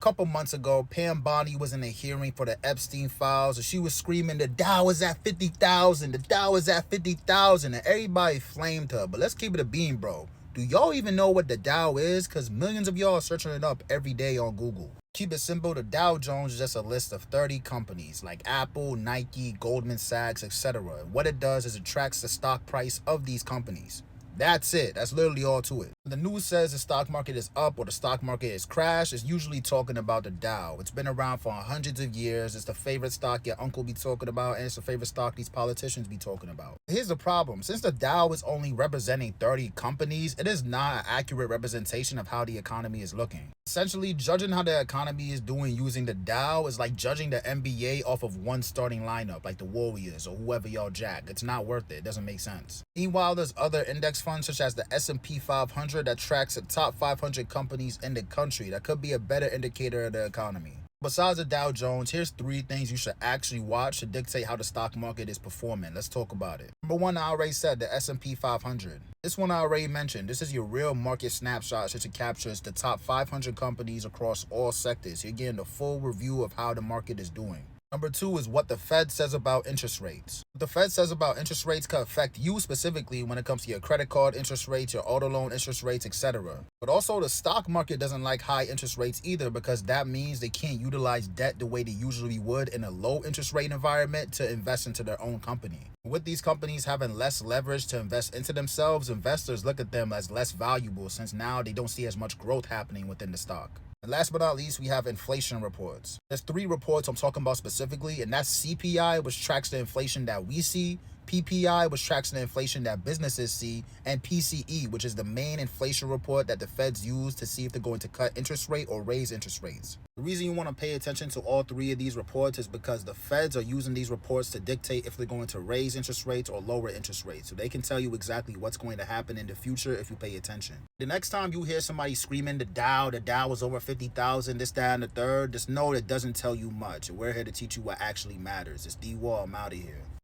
Couple months ago, Pam Bondi was in a hearing for the Epstein files, and she was screaming, the Dow is at 50,000, the Dow is at 50,000, and everybody flamed her. But let's keep it a beam, bro. Do y'all even know what the Dow is? Because millions of y'all are searching it up every day on Google. Keep it simple, the Dow Jones is just a list of 30 companies like Apple, Nike, Goldman Sachs, etc. What it does is it tracks the stock price of these companies. That's it. That's literally all to it. When the news says the stock market is up or the stock market is crashed, it's usually talking about the Dow. It's been around for hundreds of years. It's the favorite stock your uncle be talking about, and it's the favorite stock these politicians be talking about. Here's the problem. Since the Dow is only representing 30 companies, it is not an accurate representation of how the economy is looking. Essentially, judging how the economy is doing using the Dow is like judging the NBA off of one starting lineup, like the Warriors or whoever y'all jack. It's not worth it. It doesn't make sense. Meanwhile, there's other index funds such as the S&P 500 that tracks the top 500 companies in the country. That could be a better indicator of the economy. Besides the Dow Jones, here's 3 things you should actually watch to dictate how the stock market is performing. Let's talk about it. Number 1, I already said, the S&P 500. This one I already mentioned. This is your real market snapshot since it captures the top 500 companies across all sectors. You're getting the full review of how the market is doing. Number 2 is what the Fed says about interest rates. What the Fed says about interest rates could affect you specifically when it comes to your credit card interest rates, your auto loan interest rates, etc. But also the stock market doesn't like high interest rates either, because that means they can't utilize debt the way they usually would in a low interest rate environment to invest into their own company. With these companies having less leverage to invest into themselves, investors look at them as less valuable since now they don't see as much growth happening within the stock. And last but not least, we have inflation reports. There's 3 reports I'm talking about specifically, and that's CPI, which tracks the inflation that we see, PPI, which tracks the inflation that businesses see, and PCE, which is the main inflation report that the feds use to see if they're going to cut interest rate or raise interest rates. The reason you want to pay attention to all 3 of these reports is because the feds are using these reports to dictate if they're going to raise interest rates or lower interest rates. So they can tell you exactly what's going to happen in the future if you pay attention. The next time you hear somebody screaming the Dow was over 50,000, this, that, and the third, just know it doesn't tell you much. We're here to teach you what actually matters. It's D-Wall. I'm out of here.